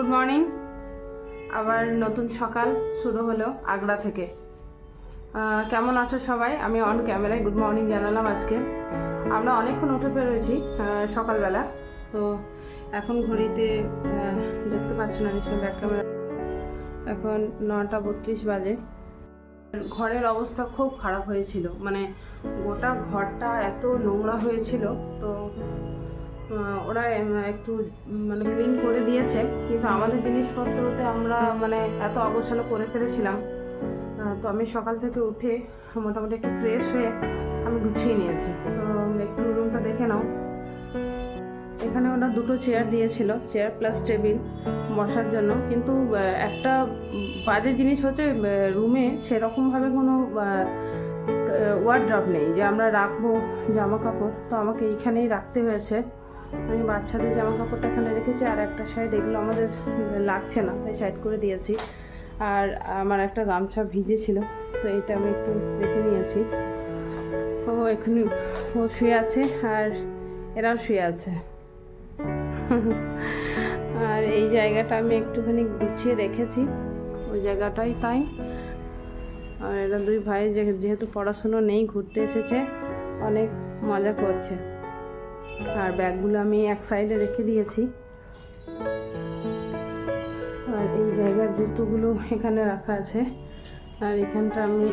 Good morning. আবার নতুন সকাল শুরু হলো আগ্রা থেকে। কেমন আছো সবাই? আমি অন ক্যামেরায় গুড মর্নিং জানালাম। আজকে আমরা অনেকক্ষণ উঠে পেরেছি সকালবেলা। তো এখন ঘড়িতে দেখতে পাচ্ছ না নিশ্চয়ই ব্যাক ক্যামেরা, এখন 9:32 বাজে। ঘরের অবস্থা খুব খারাপ হয়েছিল, মানে গোটা ঘরটা এত নোংরা হয়েছিল। তো ওরা একটু মানে ক্লিন করে দিয়েছে, কিন্তু আমাদের জিনিসপত্রতে আমরা মানে এত অগোছালো করে ফেলেছিলাম। তো আমি সকাল থেকে উঠে মোটামুটি একটু ফ্রেশ হয়ে আমি গুছিয়ে নিয়েছি। তো একটু রুমটা দেখে নাও। এখানে ওরা দুটো চেয়ার দিয়েছিল, চেয়ার প্লাস টেবিল বসার জন্য, কিন্তু একটা বাজে জিনিস হচ্ছে রুমে সেরকমভাবে কোনো ওয়ার্ড্রপ নেই যে আমরা রাখবো জামা কাপড়। তো আমাকে এইখানেই রাখতে হয়েছে। আমি বাচ্চাদের জামা কাপড়টা এখানে রেখেছি, আর একটা সাইড এগুলো আমাদের লাগছে না তাই সাইড করে দিয়েছি। আর আমার একটা গামছা ভিজে ছিল, তো এটা আমি একটু রেখে নিয়েছি। ও এখানে ও শুয়ে আছে আর এরাও শুয়ে আছে। আর এই জায়গাটা আমি একটুখানি গুছিয়ে রেখেছি, ওই জায়গাটাই তাই। আর এরা দুই ভাই যেহেতু পড়াশুনো নেই, ঘুরতে এসেছে, অনেক মজা করছে। আর ব্যাগগুলো আমি এক সাইডে রেখে দিয়েছি। আর এই জায়গার জুতোগুলো এখানে রাখা আছে। আর এখানটা আমি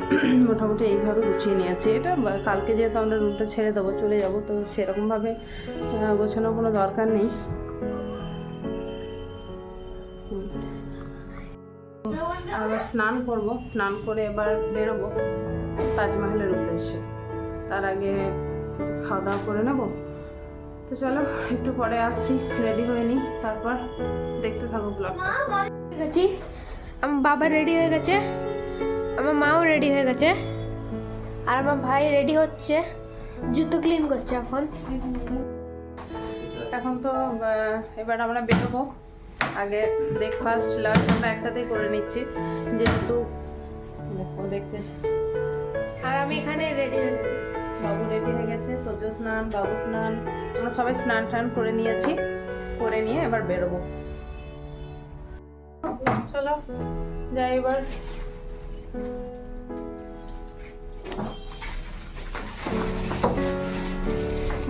মোটামুটি এইভাবে গুছিয়ে নিয়েছি। এটা কালকে যেহেতু আমরা রুমটা ছেড়ে দেবো, চলে যাব, তো সেরকমভাবে গোছানোর কোনো দরকার নেই। আবার স্নান করব, স্নান করে এবার বেরোবো তাজমহলের উদ্দেশ্যে। তার আগে খাওয়া দাওয়া করে নেব। তো চলো একটু পরে আসছি, রেডি হয়ে নিই, তারপর দেখতে থাকো ব্লগটা। ঠিক আছে, আমার বাবা রেডি হয়ে গেছে, আমার মাও রেডি হয়ে গেছে, আর আমার ভাই রেডি হচ্ছে, জুতো ক্লিন করছে এখন তো এবার আমরা বেরোবো। আগে ব্রেকফাস্ট লাঞ্চ আমরা একসাথেই করে নিচ্ছি, যেহেতু দেখতে এসেছি। আর আমি এখানে রেডি হয়ে গেছি। বাবু রেডি হয়ে গেছে, তোজো স্নান, বাবু স্নান, আমরা সবাই স্নান টান করে নিয়েছি। করে নিয়ে এবার বেরোবো। চলো যাই এবার।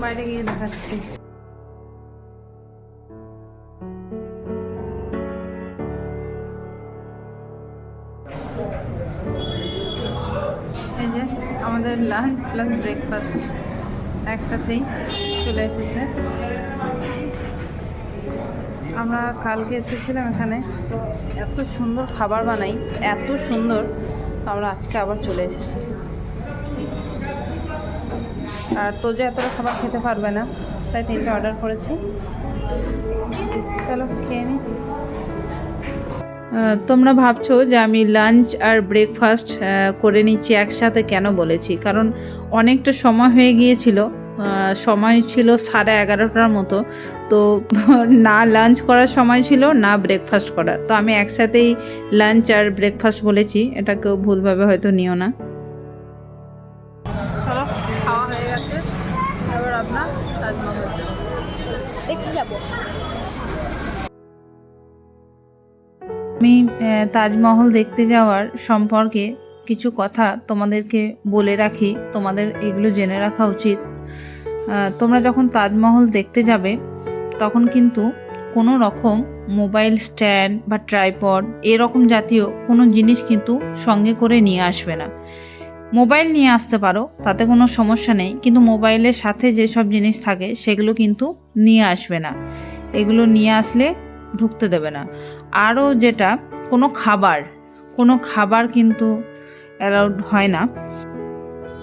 বাইরে গিয়ে দেখাচ্ছি। এই যে আমাদের লাঞ্চ প্লাস ব্রেকফাস্ট একসাথেই চলে এসেছে। আমরা কালকে এসেছিলাম এখানে, তো এত সুন্দর খাবার বানাই, এত সুন্দর, তো আমরা আজকে আবার চলে এসেছি। আর তো যে এতটা খাবার খেতে পারবে না, তাই 3টা অর্ডার করেছি। চলো খেয়ে নিই। তোমরা ভাবছো যে আমি লাঞ্চ আর ব্রেকফাস্ট করে নিচ্ছি একসাথে, কেন বলেছি? কারণ অনেকটা সময় হয়ে গিয়েছিল, সময় ছিল 11:30টার মতো। তো না লাঞ্চ করার সময় ছিল, না ব্রেকফাস্ট করার। তো আমি একসাথেই লাঞ্চ আর ব্রেকফাস্ট বলেছি, এটা কেউ ভুলভাবে হয়তো নিও না। চলো খাওয়া হয়ে গেছে, এবার আপনার তাজমহল দেখতে যাবো। আমি তাজমহল দেখতে যাওয়ার সম্পর্কে কিছু কথা তোমাদেরকে বলে রাখি, তোমাদের এগুলো জেনে রাখা উচিত। তোমরা যখন তাজমহল দেখতে যাবে, তখন কিন্তু কোনো রকম মোবাইল স্ট্যান্ড বা ট্রাইপড এরকম জাতীয় কোনো জিনিস কিন্তু সঙ্গে করে নিয়ে আসবে না। মোবাইল নিয়ে আসতে পারো, তাতে কোনো সমস্যা নেই, কিন্তু মোবাইলের সাথে যেসব জিনিস থাকে সেগুলো কিন্তু নিয়ে আসবে না। এগুলো নিয়ে আসলে ঢুকতে দেবে না। আরও যেটা, কোনো খাবার কিন্তু অ্যালাউড হয় না।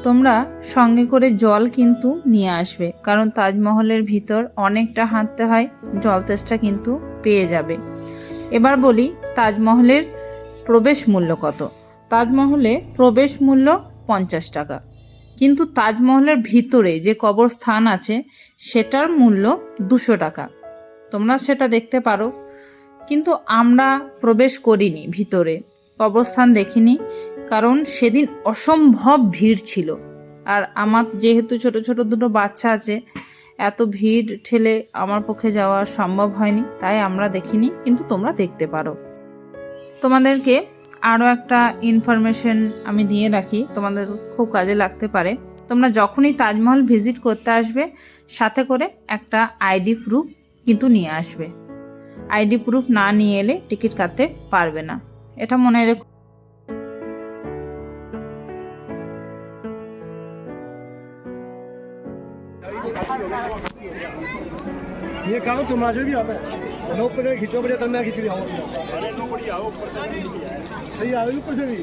তোমরা সঙ্গে করে জল কিন্তু নিয়ে আসবে, কারণ তাজমহলের ভিতর অনেকটা হাঁটতে হয়, জল তেষ্টা কিন্তু পেয়ে যাবে। এবার বলি তাজমহলের প্রবেশ মূল্য কত। তাজমহলে প্রবেশ মূল্য 50 টাকা, কিন্তু তাজমহলের ভিতরে যে কবরস্থান আছে সেটার মূল্য 200 টাকা। তোমরা সেটা দেখতে পারো, কিন্তু আমরা প্রবেশ করিনি ভিতরে, কবরস্থান দেখিনি, কারণ সেদিন অসম্ভব ভিড় ছিল। আর আমার যেহেতু ছোট ছোট দুটো বাচ্চা আছে, এত ভিড় ঠেলে আমার পক্ষে যাওয়া সম্ভব হয়নি, তাই আমরা দেখিনি, কিন্তু তোমরা দেখতে পারো। তোমাদেরকে আরও একটা ইনফরমেশন আমি দিয়ে রাখি, তোমাদের খুব কাজে লাগতে পারে। তোমরা যখনই তাজমহল ভিজিট করতে আসবে, সাথে করে একটা আইডি প্রুফ কিন্তু নিয়ে আসবে। আইডি প্রুফ না নিয়ে এলে টিকিট কাটতে পারবে না, এটা মনে রেখো। ये करो तुम आज भी आता है 9 बजे खींचो बजे तक मैं खींच रहा हूँ सही आओ ऊपर से भी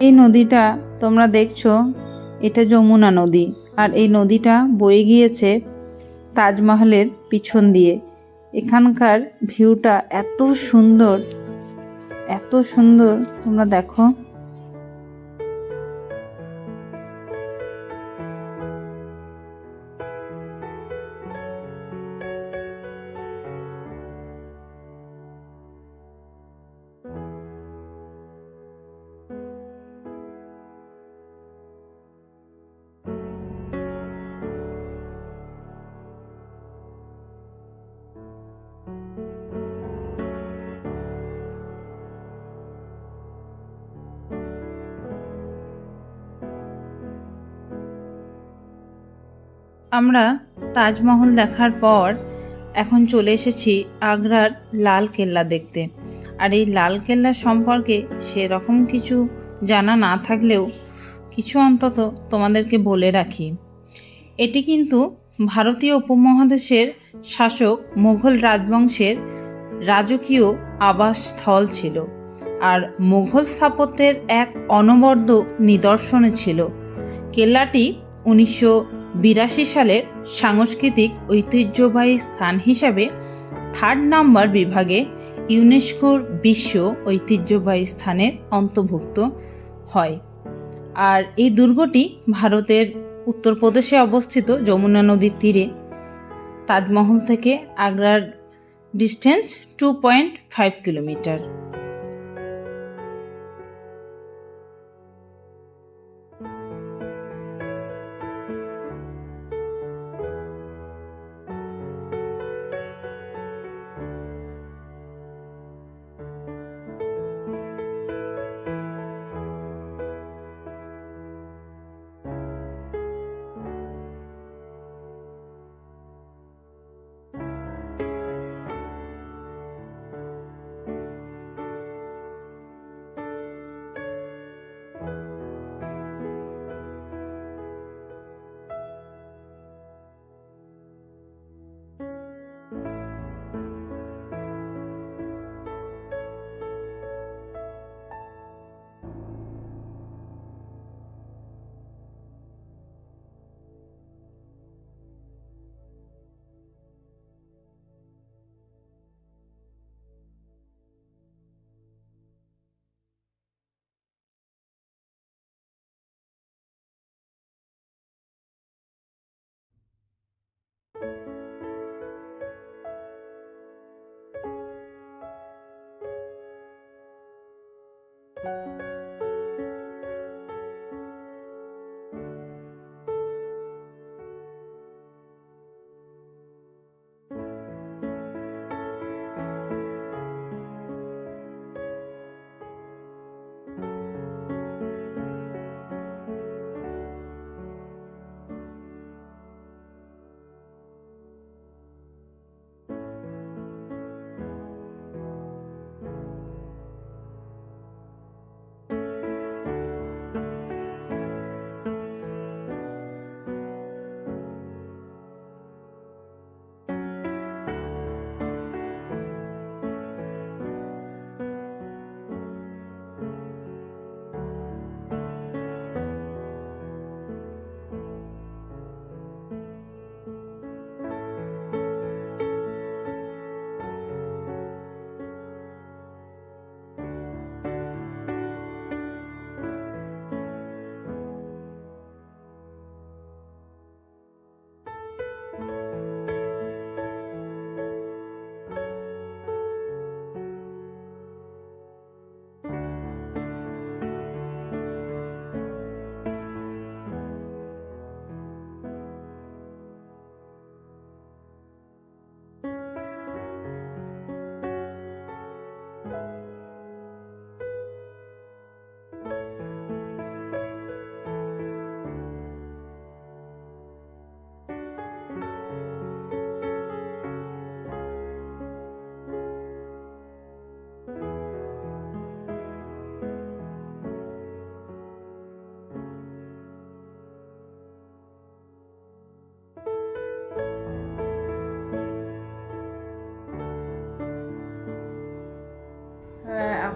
এই নদীটা তোমরা দেখছো, এটা যমুনা নদী, আর এই নদীটা বয়ে গিয়েছে তাজমহলের পিছন দিয়ে। এখানকার ভিউটা এত সুন্দর, এত সুন্দর, তোমরা দেখো। আমরা তাজমহল দেখার পর এখন চলে এসেছি আগ্রার লাল কেল্লা দেখতে। আর এই লাল কেল্লা সম্পর্কে সেরকম কিছু জানা না থাকলেও কিছু অন্তত তোমাদেরকে বলে রাখি। এটি কিন্তু ভারতীয় উপমহাদেশের শাসক মুঘল রাজবংশের রাজকীয় আবাসস্থল ছিল, আর মুঘল স্থাপত্যের এক অনবদ্য নিদর্শন ছিল। কেল্লাটি 1982 সালের সাংস্কৃতিক ঐতিহ্যবাহী স্থান হিসাবে 3 নম্বর বিভাগে ইউনেস্কোর বিশ্ব ঐতিহ্যবাহী স্থানের অন্তর্ভুক্ত হয়। আর এই দুর্গটি ভারতের উত্তরপ্রদেশে অবস্থিত, যমুনা নদীর তীরে। তাজমহল থেকে আগ্রার ডিস্টেন্স 2.5 কিলোমিটার।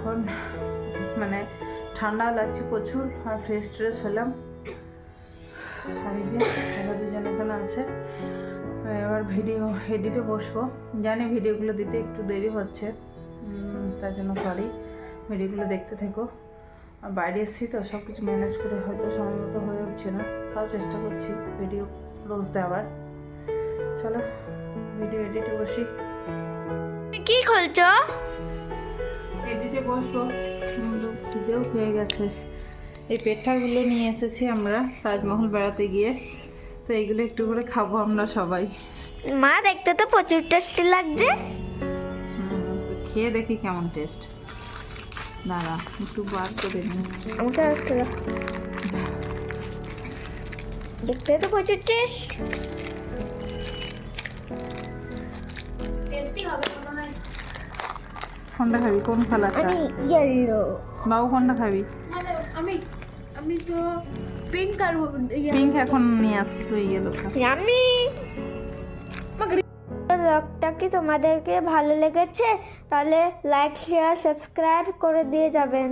এখন মানে ঠান্ডাও লাগছে প্রচুর, আর ফ্রেশ ট্রেশ হলাম। আর এই যে এরা দুজন এখানে আছে। এবার ভিডিও এডিটে বসবো। জানি ভিডিওগুলো দিতে একটু দেরি হচ্ছে, তার জন্য সরি। ভিডিওগুলো দেখতে থেকো। আর বাইরে এসেছি তো, সব কিছু ম্যানেজ করে হয়তো সময় মতো হয়ে উঠছে না, তাও চেষ্টা করছি ভিডিও রোজ দেওয়ার। চলো ভিডিও এডিটে বসি। কি খুলছো? এডিটে বসবো, খিদেও হয়ে গেছে। এই পেঠাগুলো নিয়ে এসেছি আমরা তাজমহল বেড়াতে গিয়ে, তো এইগুলো একটু করে খাবো আমরা সবাই। মা দেখতে তো প্রচুর টেস্টি লাগছে। তো খেয়ে দেখি কেমন টেস্ট। দাঁড়া একটু বার করে নিই। আমাকে আসতে দাও। দেখতে তো প্রচুর টেস্ট। টেস্টি হবে মনে হয়। কোনটা খাবি, কোন কালারটা? আমি ইয়েলো। বাবু কোনটা খাবি? আমি তো পিঙ্ক আর পিঙ্ক এখন নিয়ে আসছি, তুই ইয়েলো খা। আমি ব্লগটা কি তোমাদেরকে ভালো লেগেছে? তাহলে লাইক শেয়ার সাবস্ক্রাইব করে দিয়ে যাবেন।